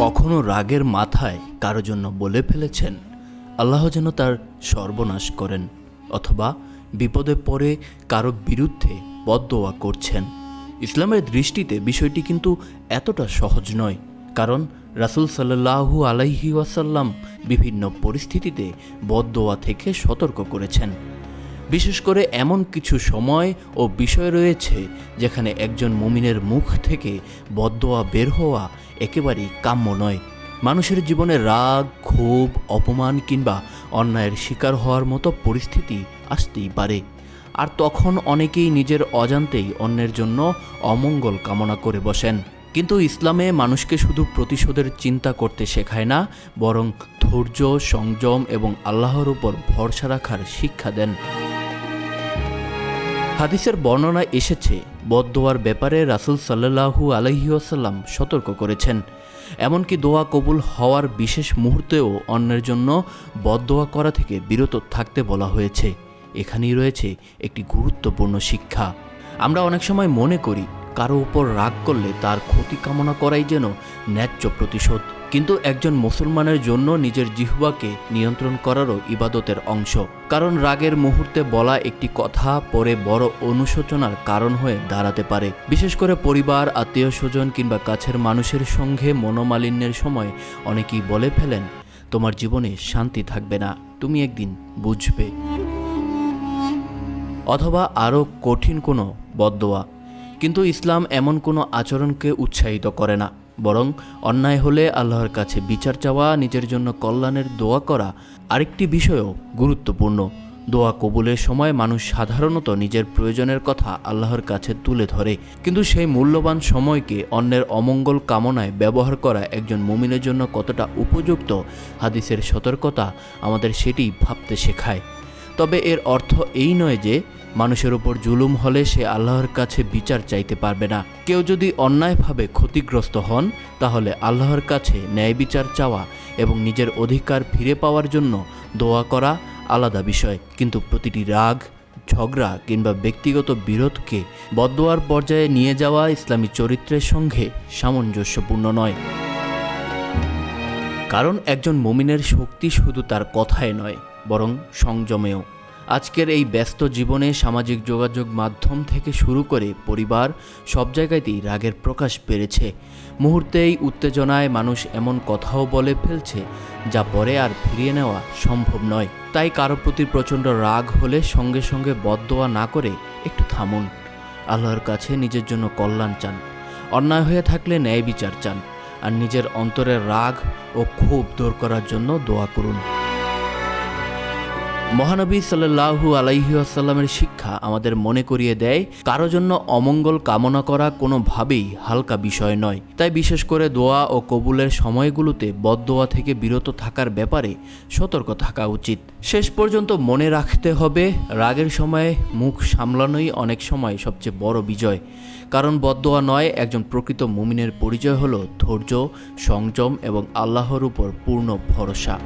কখনো রাগের মাথায় কারো জন্য বলে ফেলেছেন, আল্লাহ যেন তার সর্বনাশ করেন, অথবা বিপদে পড়ে কারো বিরুদ্ধে বদদোয়া করছেন? ইসলামের দৃষ্টিতে বিষয়টি কিন্তু এতটা সহজ নয়, কারণ রাসূল সাল্লাল্লাহু আলাইহি ওয়াসাল্লাম বিভিন্ন পরিস্থিতিতে বদদোয়া থেকে সতর্ক করেছেন। বিশেষ করে এমন কিছু সময় ও বিষয় রয়েছে যেখানে একজন মুমিনের মুখ থেকে বদদোয়া বের হওয়া একেবারেই কাম্য নয়। মানুষের জীবনে রাগ, ক্ষোভ, অপমান কিংবা অন্যায়ের শিকার হওয়ার মতো পরিস্থিতি আসতেই পারে, আর তখন অনেকেই নিজের অজান্তেই অন্যের জন্য অমঙ্গল কামনা করে বসেন। কিন্তু ইসলামে মানুষকে শুধু প্রতিশোধের চিন্তা করতে শেখায় না, বরং ধৈর্য, সংযম এবং আল্লাহর উপর ভরসা রাখার শিক্ষা দেন। হাদিসের বর্ণনায় এসেছে, বদদোয়ার ব্যাপারে রাসূল সাল্লাল্লাহু আলাইহি ওয়াসাল্লাম সতর্ক করেছেন। এমনকি দোয়া কবুল হওয়ার বিশেষ মুহূর্তেও অন্যের জন্য বদদোয়া করা থেকে বিরত থাকতে বলা হয়েছে। এখানেই রয়েছে একটি গুরুত্বপূর্ণ শিক্ষা। আমরা অনেক সময় মনে করি কারো উপর রাগ করলে তার ক্ষতি কামনা করাই যেন ন্যায্য প্রতিশোধ, কিন্তু একজন মুসলমানের জন্য নিজের জিহ্বাকে নিয়ন্ত্রণ করারও ইবাদতের অংশ। কারণ রাগের মুহূর্তে বলা একটি কথা পরে বড় অনুশোচনার কারণ হয়ে দাঁড়াতে পারে। বিশেষ করে পরিবার, আত্মীয় স্বজন কিংবা কাছের মানুষের সঙ্গে মনোমালিন্যের সময় অনেকেই বলে ফেলেন, তোমার জীবনে শান্তি থাকবে না, তুমি একদিন বুঝবে। অথবা আরও কঠিন কোনো বদদোয়া। কিন্তু ইসলাম এমন কোনো আচরণকে উৎসাহিত করে না, বরং অন্যায় হলে আল্লাহর কাছে বিচার চাওয়া, নিজের জন্য কল্যাণের দোয়া করা আরেকটি বিষয়ও গুরুত্বপূর্ণ। দোয়া কবুলের সময় মানুষ সাধারণত নিজের প্রয়োজনের কথা আল্লাহর কাছে তুলে ধরে, কিন্তু সেই মূল্যবান সময়কে অন্যের অমঙ্গল কামনায় ব্যবহার করা একজন মুমিনের জন্য কতটা উপযুক্ত, হাদিসের সতর্কতা আমাদের সেটিই ভাবতে শেখায়। তবে এর অর্থ এই নয় যে মানুষের উপর জুলুম হলে সে আল্লাহর কাছে বিচার চাইতে পারবে না। কেউ যদি অন্যায়ভাবে ক্ষতিগ্রস্ত হন, তাহলে আল্লাহর কাছে ন্যায় বিচার চাওয়া এবং নিজের অধিকার ফিরে পাওয়ার জন্য দোয়া করা আলাদা বিষয়। কিন্তু প্রতিটি রাগ, ঝগড়া কিংবা ব্যক্তিগত বিরোধকে বদদোয়ার পর্যায়ে নিয়ে যাওয়া ইসলামী চরিত্রের সঙ্গে সামঞ্জস্যপূর্ণ নয়। কারণ একজন মুমিনের শক্তি শুধু তার কথায় নয়, বরং সংযমেও। আজকের এই ব্যস্ত জীবনে সামাজিক যোগাযোগ মাধ্যম থেকে শুরু করে পরিবার, সব জায়গাতেই রাগের প্রকাশ বেড়েছে। মুহূর্তেই উত্তেজনায় মানুষ এমন কথাও বলে ফেলছে যা পরে আর ফিরিয়ে নেওয়া সম্ভব নয়। তাই কারো প্রতি প্রচণ্ড রাগ হলে সঙ্গে সঙ্গে বদদোয়া না করে একটু থামুন, আল্লাহর কাছে নিজের জন্য কল্যাণ চান, অন্যায় হয়ে থাকলে ন্যায় বিচার চান, আর নিজের অন্তরের রাগ ও ক্ষোভ দূর করার জন্য দোয়া করুন। মহানবী সাল্লাল্লাহু আলাইহি ওয়াসাল্লামের শিক্ষা আমাদের মনে করিয়ে দেয়, কারো জন্য অমঙ্গল কামনা করা কোনোভাবেই হালকা বিষয় নয়। তাই বিশেষ করে দোয়া ও কবুলের সময়গুলোতে বদদোয়া থেকে বিরত থাকার ব্যাপারে সতর্ক থাকা উচিত। শেষ পর্যন্ত মনে রাখতে হবে, রাগের সময় মুখ সামলানোই অনেক সময় সবচেয়ে বড় বিজয়। কারণ বদদোয়া নয়, একজন প্রকৃত মুমিনের পরিচয় হলো ধৈর্য, সংযম এবং আল্লাহর উপর পূর্ণ ভরসা।